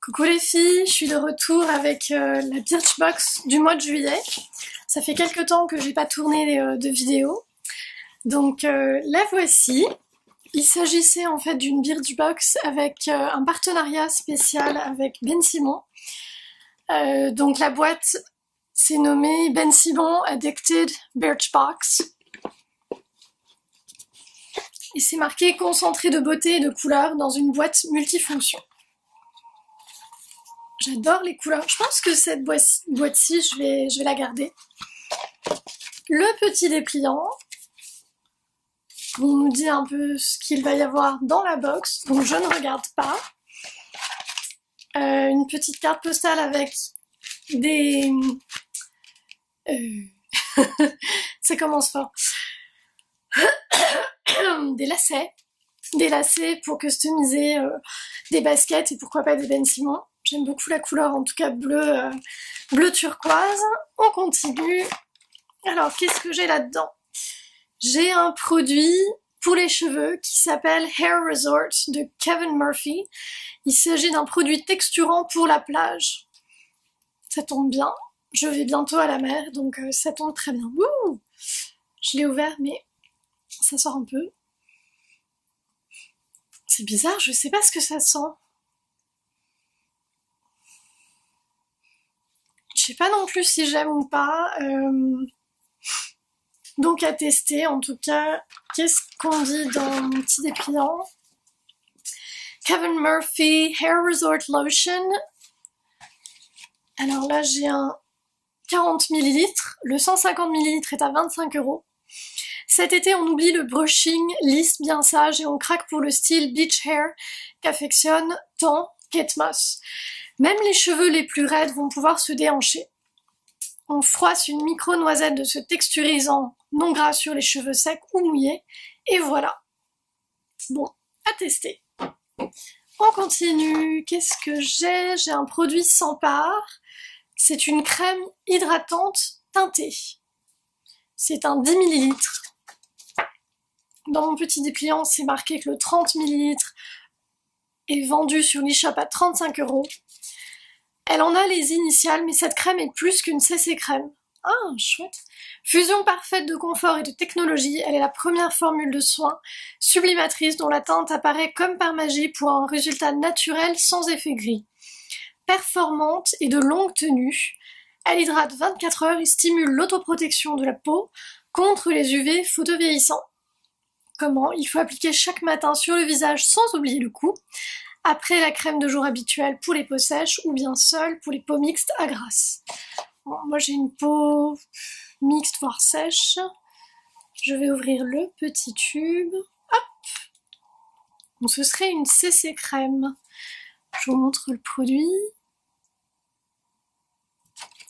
Coucou les filles, je suis de retour avec la Birchbox du mois de juillet. Ça fait quelques temps que j'ai pas tourné de vidéo. Donc la voici. Il s'agissait en fait d'une Birchbox avec un partenariat spécial avec Ben Simon. Donc la boîte s'est nommée Ben Simon Addicted Birchbox. Et c'est marqué concentré de beauté et de couleurs dans une boîte multifonction. J'adore les couleurs. Je pense que cette boîte-ci, je vais la garder. Le petit dépliant. On nous dit un peu ce qu'il va y avoir dans la box. Donc je ne regarde pas. Une petite carte postale avec des... ça commence fort. Des lacets. Des lacets pour customiser des baskets et pourquoi pas des Ben Simon. J'aime beaucoup la couleur, en tout cas bleu, bleu turquoise. On continue. Alors, qu'est-ce que j'ai là-dedans? J'ai un produit pour les cheveux qui s'appelle Hair Resort de Kevin Murphy. Il s'agit d'un produit texturant pour la plage. Ça tombe bien. Je vais bientôt à la mer, donc ça tombe très bien. Wouh! Je l'ai ouvert, mais ça sort un peu. C'est bizarre, je sais pas ce que ça sent. Je sais pas non plus si j'aime ou pas. Donc à tester, en tout cas, qu'est-ce qu'on dit dans mon petit dépliant? Kevin Murphy Hair Resort Lotion. Alors là, j'ai un 40 ml. Le 150 ml est à 25 €. Cet été, on oublie le brushing lisse bien sage et on craque pour le style beach hair qu'affectionne tant Kate Moss. Même les cheveux les plus raides vont pouvoir se déhancher. On froisse une micro-noisette de ce texturisant non gras sur les cheveux secs ou mouillés, et voilà. Bon, à tester. On continue. Qu'est-ce que j'ai? J'ai un produit sans part. C'est une crème hydratante teintée. C'est un 10 ml. Dans mon petit dépliant, c'est marqué que le 30 ml est vendu sur l'eShop à 35 €. Elle en a les initiales, mais cette crème est plus qu'une CC crème. Ah, chouette. Fusion parfaite de confort et de technologie, elle est la première formule de soin sublimatrice dont la teinte apparaît comme par magie pour un résultat naturel sans effet gris. Performante et de longue tenue, elle hydrate 24 heures et stimule l'autoprotection de la peau contre les UV photovieillissants. Comment? Il faut appliquer chaque matin sur le visage sans oublier le cou, après la crème de jour habituelle pour les peaux sèches ou bien seule pour les peaux mixtes à grasse. Bon, moi j'ai une peau mixte voire sèche. Je vais ouvrir le petit tube. Hop! Bon, ce serait une CC crème. Je vous montre le produit.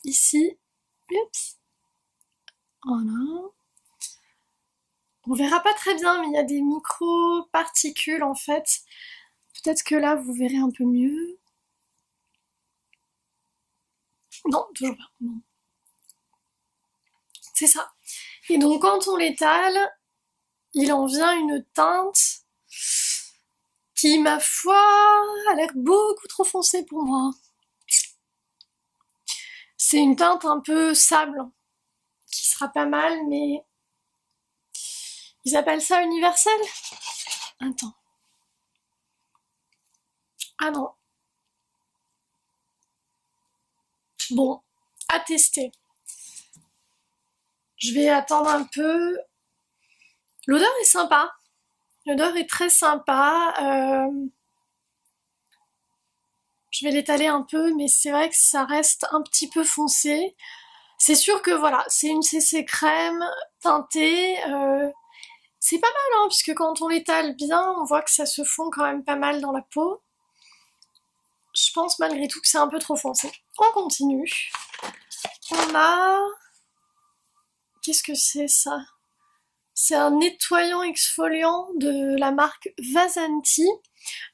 Ici. Oups. Voilà. On verra pas très bien, mais il y a des micro-particules en fait. Peut-être que là, vous verrez un peu mieux. Non, toujours pas. Non. C'est ça. Et donc, quand on l'étale, il en vient une teinte qui, ma foi, a l'air beaucoup trop foncée pour moi. C'est une teinte un peu sable, qui sera pas mal, mais... Ils appellent ça universel? Attends. Ah non. Bon, à tester. Je vais attendre un peu. L'odeur est sympa. L'odeur est très sympa. Je vais l'étaler un peu, mais c'est vrai que ça reste un petit peu foncé. C'est sûr que voilà, c'est une CC crème teintée. C'est pas mal, hein, puisque quand on l'étale bien, on voit que ça se fond quand même pas mal dans la peau. Je pense malgré tout que c'est un peu trop foncé. On continue. On a... Qu'est-ce que c'est ça? C'est un nettoyant exfoliant de la marque Vasanti,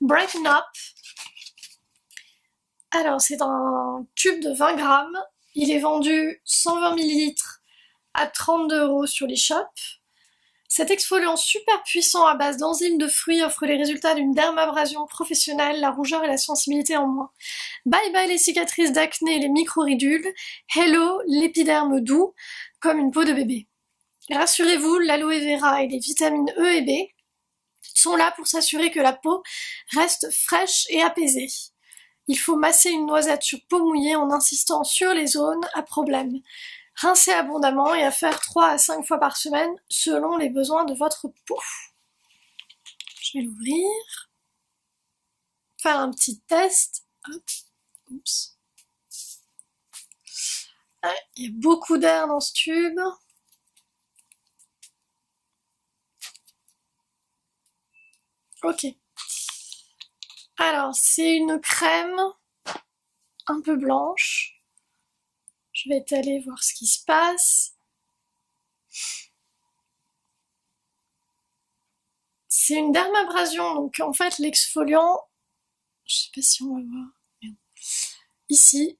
Brighten Up. Alors c'est un tube de 20 grammes. Il est vendu 120 ml à 32 € sur l'eShop. Cet exfoliant super puissant à base d'enzymes de fruits offre les résultats d'une dermabrasion professionnelle, la rougeur et la sensibilité en moins. Bye bye les cicatrices d'acné et les microridules. Hello l'épiderme doux comme une peau de bébé. Rassurez-vous, l'aloe vera et les vitamines E et B sont là pour s'assurer que la peau reste fraîche et apaisée. Il faut masser une noisette sur peau mouillée en insistant sur les zones à problème. Rincez abondamment et à faire 3 à 5 fois par semaine selon les besoins de votre peau. Je vais l'ouvrir. Faire un petit test. Hop. Oups. Ouais, il y a beaucoup d'air dans ce tube. Ok. Alors, c'est une crème un peu blanche. Je vais aller voir ce qui se passe. C'est une dermabrasion, donc en fait l'exfoliant, je sais pas si on va voir, ici.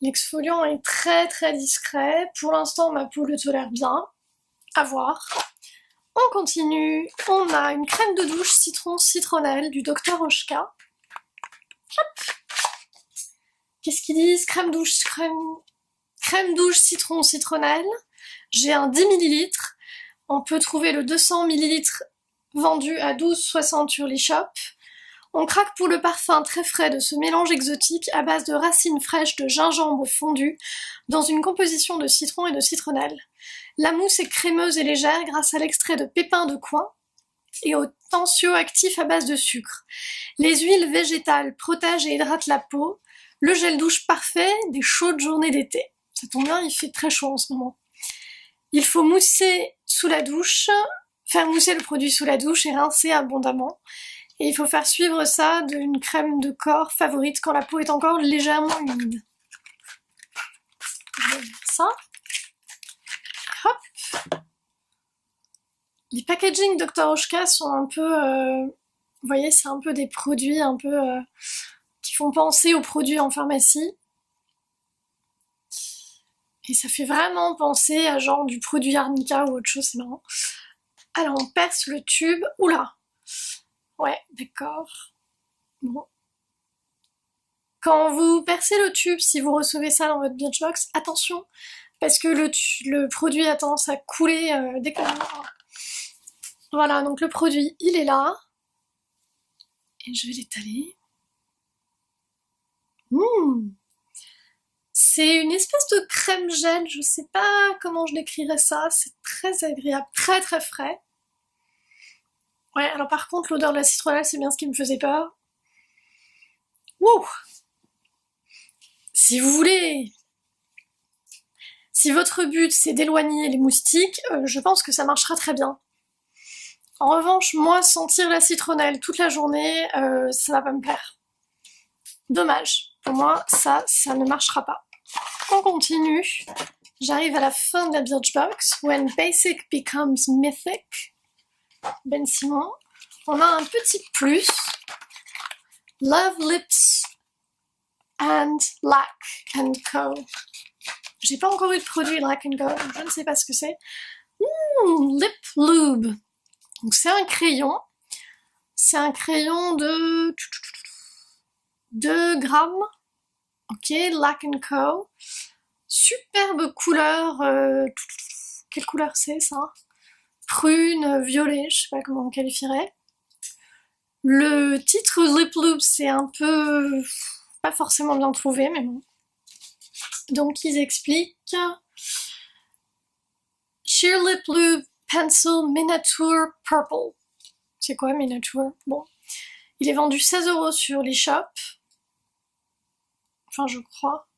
L'exfoliant est très très discret. Pour l'instant, ma peau le tolère bien. À voir. On continue. On a une crème de douche citron citronnelle du Dr Oshka. Hop. Qu'est-ce qu'ils disent? Crème douche citron citronnelle. J'ai un 10 ml. On peut trouver le 200 ml vendu à 12,60 sur l'eShop. On craque pour le parfum très frais de ce mélange exotique à base de racines fraîches de gingembre fondu dans une composition de citron et de citronnelle. La mousse est crémeuse et légère grâce à l'extrait de pépins de coin et au tensioactif à base de sucre. Les huiles végétales protègent et hydratent la peau. Le gel douche parfait des chaudes journées d'été. Ça tombe bien, il fait très chaud en ce moment. Il faut mousser sous la douche, faire mousser le produit sous la douche et rincer abondamment. Et il faut faire suivre ça d'une crème de corps favorite quand la peau est encore légèrement humide. Je vais faire ça. Hop. Les packaging Dr Oshka sont un peu... vous voyez, c'est un peu des produits un peu... qui font penser aux produits en pharmacie. Et ça fait vraiment penser à genre du produit Arnica ou autre chose, c'est marrant. Alors on perce le tube. Oula! Ouais, d'accord. Bon. Quand vous percez le tube, si vous recevez ça dans votre Birchbox, attention, parce que le produit a tendance à couler dès qu'on... Voilà, donc le produit, il est là. Et je vais l'étaler. C'est une espèce de crème gel, je sais pas comment je décrirais ça, c'est très agréable, très très frais. Ouais, alors par contre, l'odeur de la citronnelle, c'est bien ce qui me faisait peur. Wouh! Si vous voulez... Si votre but, c'est d'éloigner les moustiques, je pense que ça marchera très bien. En revanche, moi, sentir la citronnelle toute la journée, ça va pas me plaire. Dommage. Pour moi, ça ne marchera pas. On continue. J'arrive à la fin de la Birchbox. When basic becomes mythic. Ben Simon. On a un petit plus. Love Lips and Lac & Co. J'ai pas encore eu de produit Lac & Co, donc je ne sais pas ce que c'est. Lip Lube. Donc c'est un crayon. C'est un crayon de 2 grammes. Ok, Lac & Co. Superbe couleur. Quelle couleur c'est ça? Prune, violet, je sais pas comment on qualifierait. Le titre Lip Lube, c'est un peu... pas forcément bien trouvé, mais bon. Donc ils expliquent... Sheer Lip Lube Pencil Miniature Purple. C'est quoi Miniature? Bon. Il est vendu 16 € sur l'eShop. Enfin, je crois.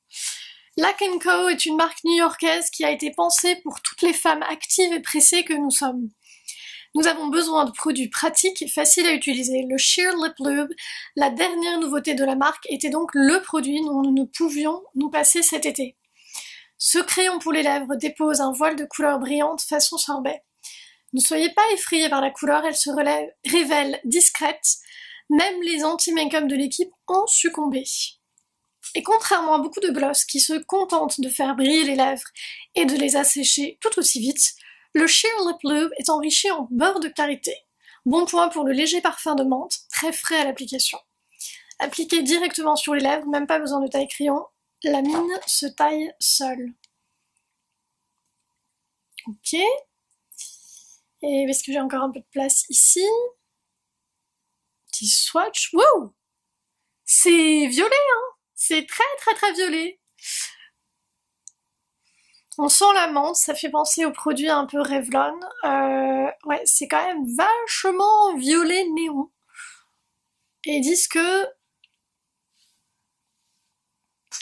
Lac & Co est une marque new-yorkaise qui a été pensée pour toutes les femmes actives et pressées que nous sommes. Nous avons besoin de produits pratiques et faciles à utiliser. Le Sheer Lip Lube, la dernière nouveauté de la marque, était donc le produit dont nous ne pouvions nous passer cet été. Ce crayon pour les lèvres dépose un voile de couleur brillante façon sorbet. Ne soyez pas effrayés par la couleur, elle se révèle discrète. Même les anti-make-up de l'équipe ont succombé. Et contrairement à beaucoup de glosses qui se contentent de faire briller les lèvres et de les assécher tout aussi vite, le Sheer Lip Lube est enrichi en beurre de karité. Bon point pour le léger parfum de menthe, très frais à l'application. Appliqué directement sur les lèvres, même pas besoin de taille crayon. La mine se taille seule. Ok. Et est-ce que j'ai encore un peu de place ici? Petit swatch. Wow! C'est violet, hein? C'est très très très violet. On sent la menthe, ça fait penser aux produits un peu Revlon. Ouais, c'est quand même vachement violet néon. Et ils disent que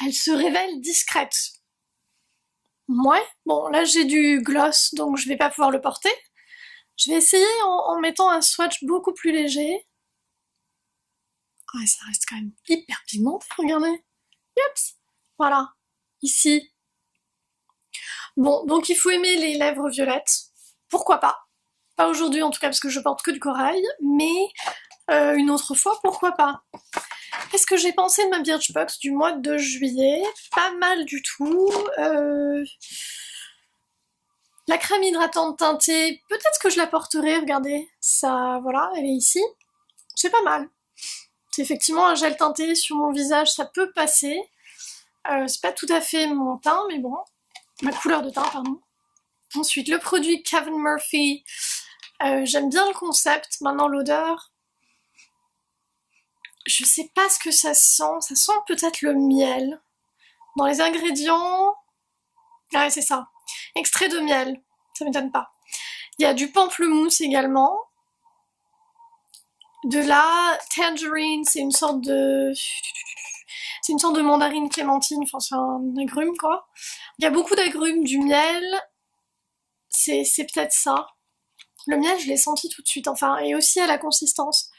elle se révèle discrète. Ouais, bon là j'ai du gloss donc je vais pas pouvoir le porter. Je vais essayer en mettant un swatch beaucoup plus léger. Ouais, ça reste quand même hyper pigmenté, regardez. Oups, voilà, ici. Bon, donc il faut aimer les lèvres violettes. Pourquoi pas? Pas aujourd'hui en tout cas parce que je porte que du corail, mais une autre fois, pourquoi pas? Qu'est-ce que j'ai pensé de ma Birchbox du mois de juillet? Pas mal du tout. La crème hydratante teintée, peut-être que je la porterai, regardez. Ça, voilà, elle est ici. C'est pas mal. C'est effectivement un gel teinté sur mon visage, ça peut passer. C'est pas tout à fait mon teint, mais bon. Ma couleur de teint, pardon. Ensuite, le produit Kevin Murphy. J'aime bien le concept. Maintenant, l'odeur... Je sais pas ce que ça sent. Ça sent peut-être le miel. Dans les ingrédients... Ah ouais, c'est ça. Extrait de miel. Ça m'étonne pas. Il y a du pamplemousse également. De la tangerine, c'est une sorte de... C'est une sorte de mandarine clémentine, enfin c'est un agrume quoi. Il y a beaucoup d'agrumes, du miel. C'est peut-être ça. Le miel, je l'ai senti tout de suite, enfin, et aussi à la consistance.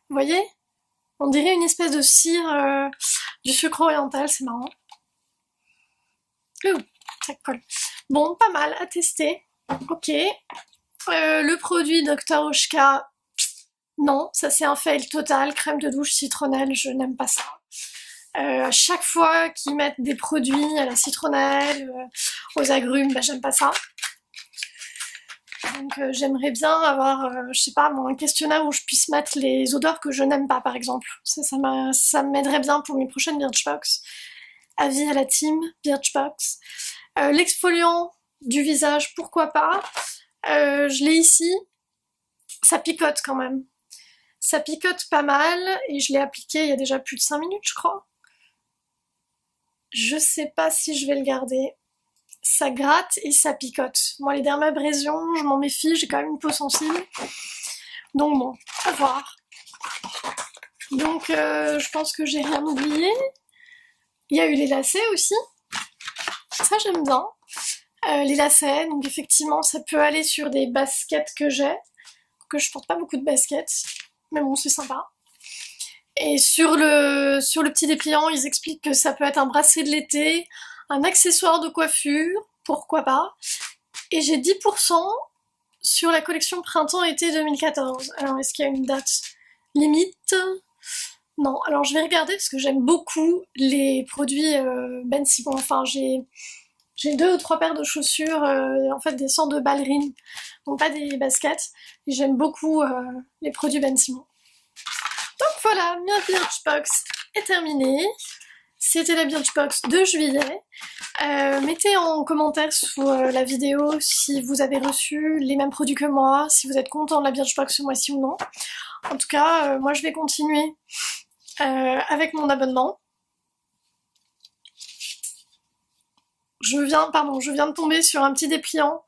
Vous voyez? On dirait une espèce de cire du sucre oriental, c'est marrant. Ouh, ça colle. Bon, pas mal à tester. Ok. Le produit Dr. Oshka, non, ça c'est un fail total. Crème de douche citronnelle, je n'aime pas ça. À chaque fois qu'ils mettent des produits à la citronnelle, aux agrumes, bah j'aime pas ça. Donc j'aimerais bien avoir, je sais pas, un questionnaire où je puisse mettre les odeurs que je n'aime pas, par exemple. Ça m'aiderait bien pour mes prochaines Birchbox. Avis à la team Birchbox. L'exfoliant du visage, pourquoi pas. Je l'ai ici. Ça picote quand même. Ça picote pas mal et je l'ai appliqué il y a déjà plus de 5 minutes, je crois. Je sais pas si je vais le garder. Ça gratte et ça picote. Moi, les dermabrasions, je m'en méfie, j'ai quand même une peau sensible. Donc bon, à voir. Donc je pense que j'ai rien oublié. Il y a eu les lacets aussi. Ça, j'aime bien. Les lacets, donc effectivement, ça peut aller sur des baskets que j'ai. Que je porte pas beaucoup de baskets. Mais bon, c'est sympa. Et sur le petit dépliant, ils expliquent que ça peut être un bracelet de l'été, un accessoire de coiffure, pourquoi pas. Et j'ai 10% sur la collection printemps-été 2014. Alors, est-ce qu'il y a une date limite? Non, alors je vais regarder parce que j'aime beaucoup les produits Ben Simon. Enfin, j'ai 2 ou 3 paires de chaussures, en fait des sortes de ballerines, donc pas des baskets. Et j'aime beaucoup les produits Ben Simon. Donc voilà, ma Birchbox est terminée. C'était la Birchbox de juillet. Mettez en commentaire sous la vidéo si vous avez reçu les mêmes produits que moi, si vous êtes content de la Birchbox ce mois-ci ou non. En tout cas, moi je vais continuer avec mon abonnement. Je viens de tomber sur un petit dépliant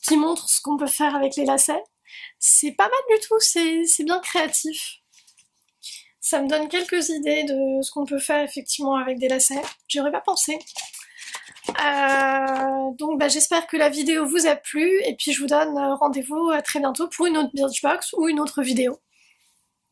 qui montre ce qu'on peut faire avec les lacets. C'est pas mal du tout, c'est bien créatif. Ça me donne quelques idées de ce qu'on peut faire effectivement avec des lacets. J'y aurais pas pensé. Donc bah, j'espère que la vidéo vous a plu et puis je vous donne rendez-vous très bientôt pour une autre Birchbox ou une autre vidéo.